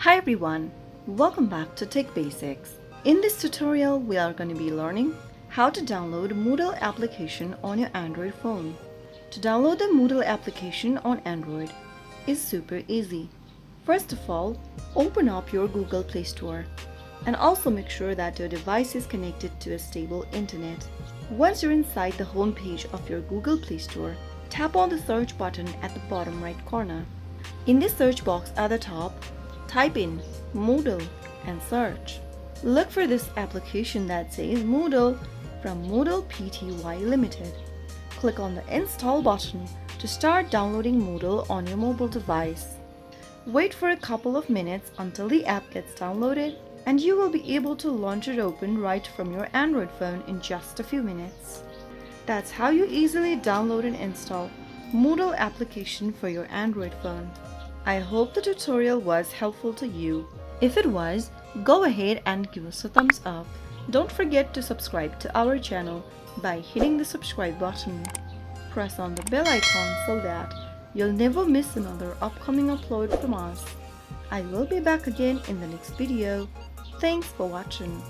Hi everyone, welcome back to Tech Basics. In this tutorial, we are going to be learning how to download Moodle application on your Android phone. To download the Moodle application on Android is super easy. First of all, open up your Google Play Store and also make sure that your device is connected to a stable internet. Once you're inside the home page of your Google Play Store, tap on the search button at the bottom right corner. In the search box at the top, type in Moodle and search. Look for this application that says Moodle from Moodle Pty Limited. Click on the install button to start downloading Moodle on your mobile device. Wait for a couple of minutes until the app gets downloaded and you will be able to launch it open right from your Android phone in just a few minutes. That's how you easily download and install Moodle application for your Android phone. I hope the tutorial was helpful to you. If it was, go ahead and give us a thumbs up. Don't forget to subscribe to our channel by hitting the subscribe button. Press on the bell icon so that you'll never miss another upcoming upload from us. I will be back again in the next video. Thanks for watching.